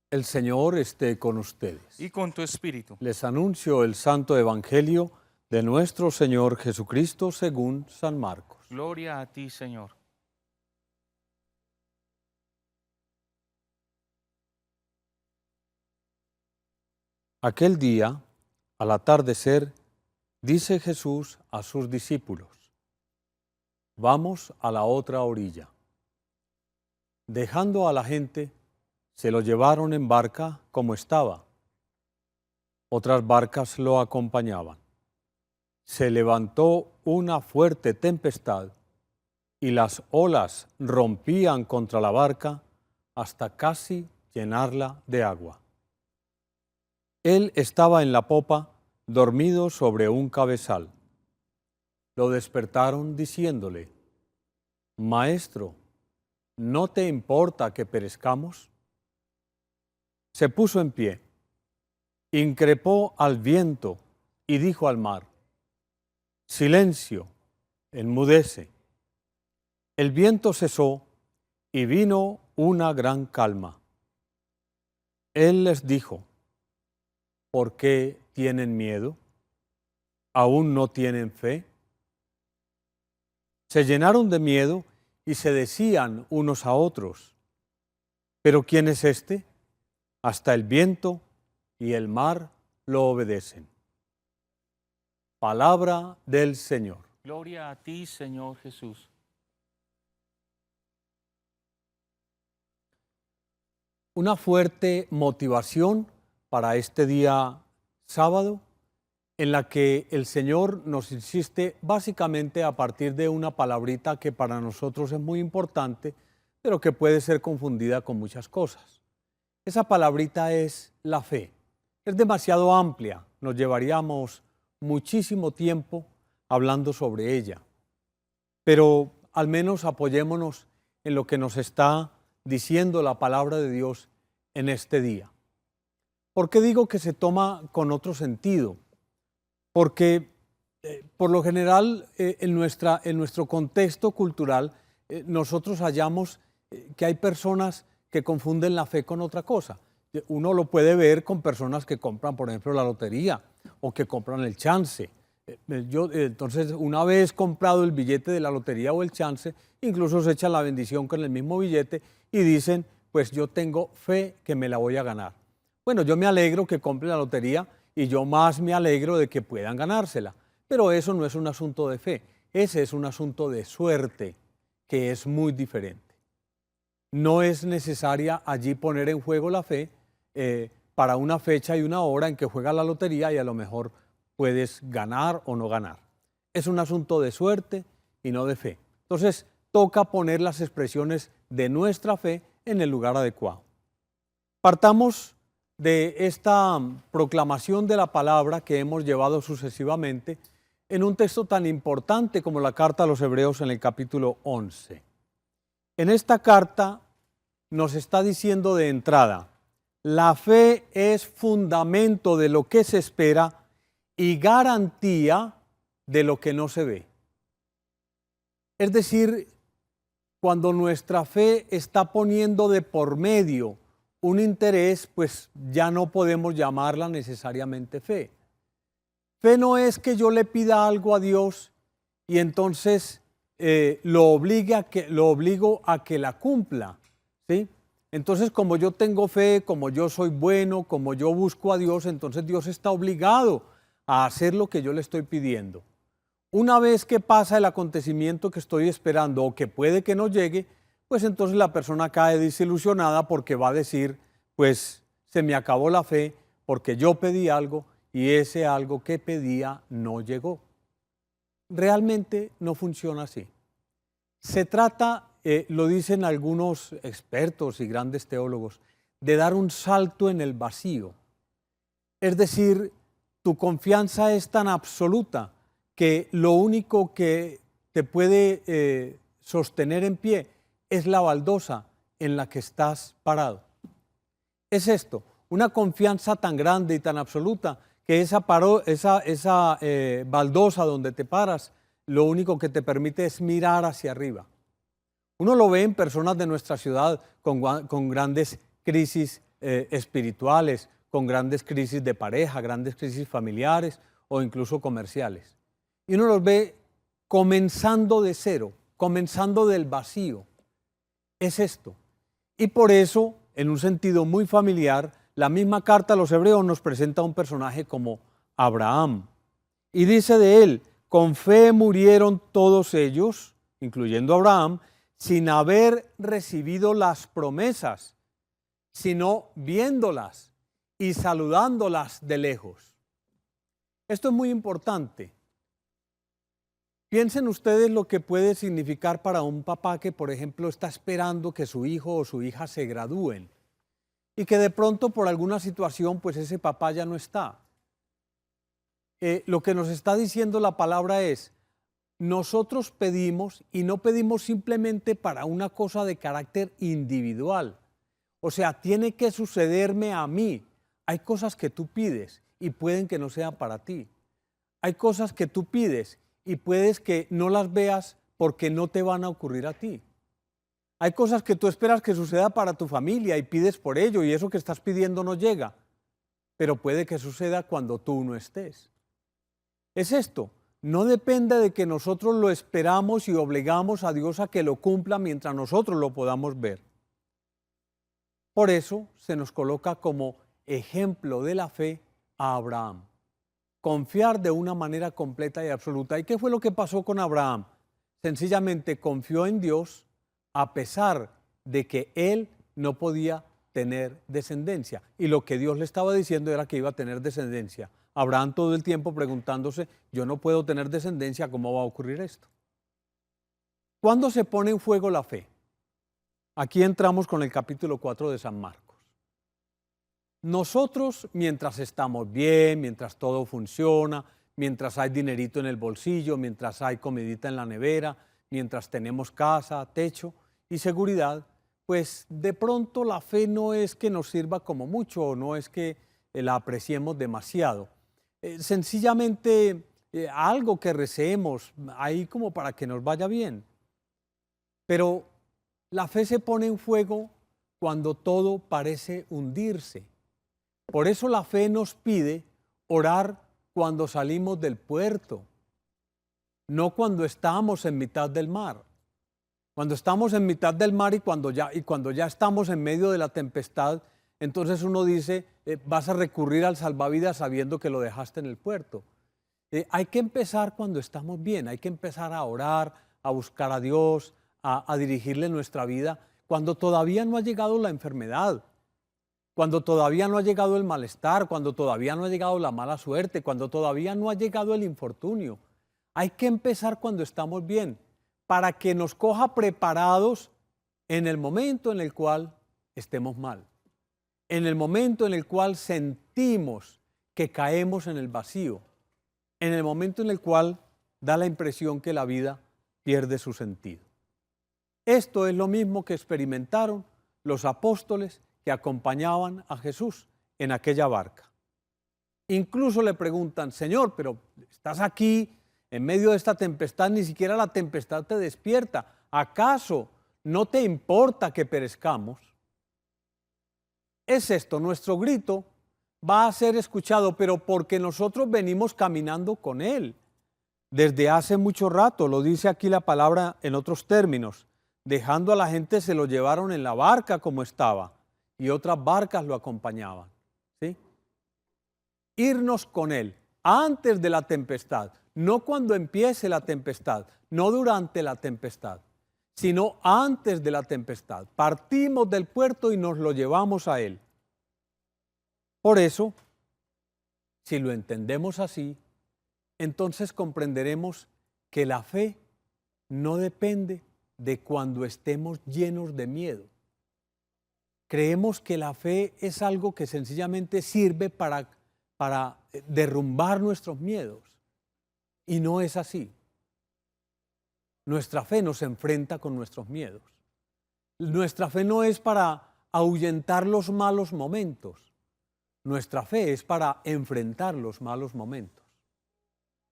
El Señor esté con ustedes. Y con tu espíritu. Les anuncio el Santo Evangelio de nuestro Señor Jesucristo según San Marcos. Gloria a ti, Señor. Aquel día, al atardecer, dice Jesús a sus discípulos: vamos a la otra orilla. Dejando a la gente, se lo llevaron en barca como estaba. Otras barcas lo acompañaban. Se levantó una fuerte tempestad y las olas rompían contra la barca hasta casi llenarla de agua. Él estaba en la popa, dormido sobre un cabezal. Lo despertaron diciéndole: Maestro, ¿no te importa que perezcamos? Se puso en pie, increpó al viento y dijo al mar: Silencio, enmudece. El viento cesó y vino una gran calma. Él les dijo: ¿por qué tienen miedo? ¿Aún no tienen fe? Se llenaron de miedo y se decían unos a otros: ¿pero quién es este? Hasta el viento y el mar lo obedecen. Palabra del Señor. Gloria a ti, Señor Jesús. Una fuerte motivación para este día sábado, en la que el Señor nos insiste básicamente a partir de una palabrita que para nosotros es muy importante, pero que puede ser confundida con muchas cosas. Esa palabrita es la fe. Es demasiado amplia, nos llevaríamos muchísimo tiempo hablando sobre ella, pero al menos apoyémonos en lo que nos está diciendo la palabra de Dios en este día. ¿Por qué digo que se toma con otro sentido? Porque por lo general en nuestro contexto cultural nosotros hallamos que hay personas que confunden la fe con otra cosa. Uno lo puede ver con personas que compran, por ejemplo, la lotería o que compran el chance. Entonces, una vez comprado el billete de la lotería o el chance, incluso se echa la bendición con el mismo billete y dicen: pues yo tengo fe que me la voy a ganar. Bueno, yo me alegro que compren la lotería y yo más me alegro de que puedan ganársela. Pero eso no es un asunto de fe, ese es un asunto de suerte, que es muy diferente. No es necesaria allí poner en juego la fe para una fecha y una hora en que juega la lotería y a lo mejor puedes ganar o no ganar. Es un asunto de suerte y no de fe. Entonces, toca poner las expresiones de nuestra fe en el lugar adecuado. Partamos de esta proclamación de la palabra que hemos llevado sucesivamente en un texto tan importante como la carta a los Hebreos en el capítulo 11. En esta carta nos está diciendo de entrada: la fe es fundamento de lo que se espera y garantía de lo que no se ve. Es decir, cuando nuestra fe está poniendo de por medio un interés, pues ya no podemos llamarla necesariamente fe. Fe no es que yo le pida algo a Dios y entonces lo obligo a que la cumpla, ¿sí? Entonces, como yo tengo fe, como yo soy bueno, como yo busco a Dios, entonces Dios está obligado a hacer lo que yo le estoy pidiendo. Una vez que pasa el acontecimiento que estoy esperando o que puede que no llegue, pues entonces la persona cae desilusionada porque va a decir: pues se me acabó la fe porque yo pedí algo y ese algo que pedía no llegó. Realmente no funciona así. Se trata, lo dicen algunos expertos y grandes teólogos, de dar un salto en el vacío. Es decir, tu confianza es tan absoluta que lo único que te puede sostener en pie es la baldosa en la que estás parado. Es esto, una confianza tan grande y tan absoluta que esa baldosa donde te paras, lo único que te permite es mirar hacia arriba. Uno lo ve en personas de nuestra ciudad con grandes crisis espirituales, con grandes crisis de pareja, grandes crisis familiares o incluso comerciales. Y uno los ve comenzando de cero, comenzando del vacío. Es esto. Y por eso, en un sentido muy familiar, la misma carta a los hebreos nos presenta a un personaje como Abraham. Y dice de él, con fe murieron todos ellos, incluyendo Abraham, sin haber recibido las promesas, sino viéndolas y saludándolas de lejos. Esto es muy importante. Piensen ustedes lo que puede significar para un papá que, por ejemplo, está esperando que su hijo o su hija se gradúen y que de pronto por alguna situación, pues ese papá ya no está. Lo que nos está diciendo la palabra es, nosotros pedimos y no pedimos simplemente para una cosa de carácter individual. O sea, tiene que sucederme a mí. Hay cosas que tú pides y pueden que no sean para ti. Hay cosas que tú pides y puedes que no las veas porque no te van a ocurrir a ti. Hay cosas que tú esperas que suceda para tu familia y pides por ello y eso que estás pidiendo no llega, pero puede que suceda cuando tú no estés. Es esto, no depende de que nosotros lo esperamos y obligamos a Dios a que lo cumpla mientras nosotros lo podamos ver. Por eso se nos coloca como ejemplo de la fe a Abraham. Confiar de una manera completa y absoluta. ¿Y qué fue lo que pasó con Abraham? Sencillamente confió en Dios a pesar de que él no podía tener descendencia. Y lo que Dios le estaba diciendo era que iba a tener descendencia. Abraham todo el tiempo preguntándose, yo no puedo tener descendencia, ¿cómo va a ocurrir esto? ¿Cuándo se pone en fuego la fe? Aquí entramos con el capítulo 4 de San Marcos. Nosotros, mientras estamos bien, mientras todo funciona, mientras hay dinerito en el bolsillo, mientras hay comidita en la nevera, mientras tenemos casa, techo y seguridad, pues de pronto la fe no es que nos sirva como mucho o no es que la apreciemos demasiado. Sencillamente algo que recemos ahí como para que nos vaya bien. Pero la fe se pone en fuego cuando todo parece hundirse. Por eso la fe nos pide orar cuando salimos del puerto, no cuando estamos en mitad del mar. Cuando estamos en mitad del mar y cuando ya estamos en medio de la tempestad, entonces uno dice, vas a recurrir al salvavidas sabiendo que lo dejaste en el puerto. Hay que empezar cuando estamos bien, hay que empezar a orar, a buscar a Dios, a dirigirle nuestra vida, cuando todavía no ha llegado la enfermedad, cuando todavía no ha llegado el malestar, cuando todavía no ha llegado la mala suerte, cuando todavía no ha llegado el infortunio. Hay que empezar cuando estamos bien, para que nos coja preparados en el momento en el cual estemos mal, en el momento en el cual sentimos que caemos en el vacío, en el momento en el cual da la impresión que la vida pierde su sentido. Esto es lo mismo que experimentaron los apóstoles que acompañaban a Jesús en aquella barca. Incluso le preguntan, Señor, pero estás aquí en medio de esta tempestad, ni siquiera la tempestad te despierta. ¿Acaso no te importa que perezcamos? Es esto, nuestro grito va a ser escuchado, pero porque nosotros venimos caminando con Él desde hace mucho rato. Lo dice aquí la palabra en otros términos. Dejando a la gente se lo llevaron en la barca como estaba y otras barcas lo acompañaban. ¿Sí? Irnos con Él antes de la tempestad, no cuando empiece la tempestad, no durante la tempestad, sino antes de la tempestad. Partimos del puerto y nos lo llevamos a Él. Por eso, si lo entendemos así, entonces comprenderemos que la fe no depende de cuando estemos llenos de miedo. Creemos que la fe es algo que sencillamente sirve para derrumbar nuestros miedos. Y no es así. Nuestra fe nos enfrenta con nuestros miedos. Nuestra fe no es para ahuyentar los malos momentos. Nuestra fe es para enfrentar los malos momentos.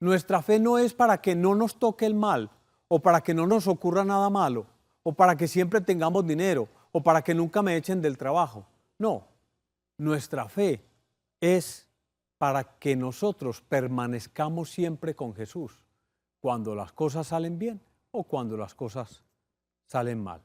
Nuestra fe no es para que no nos toque el mal o para que no nos ocurra nada malo o para que siempre tengamos dinero, o para que nunca me echen del trabajo. No, nuestra fe es para que nosotros permanezcamos siempre con Jesús, cuando las cosas salen bien o cuando las cosas salen mal.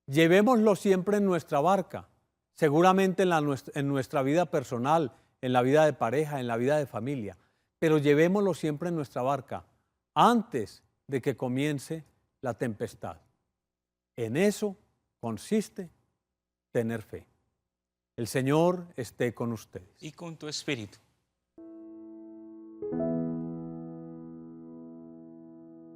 Llevémoslo siempre en nuestra barca, seguramente en nuestra vida personal, en la vida de pareja, en la vida de familia, pero llevémoslo siempre en nuestra barca antes de que comience la tempestad. En eso consiste tener fe. El Señor esté con ustedes. Y con tu espíritu.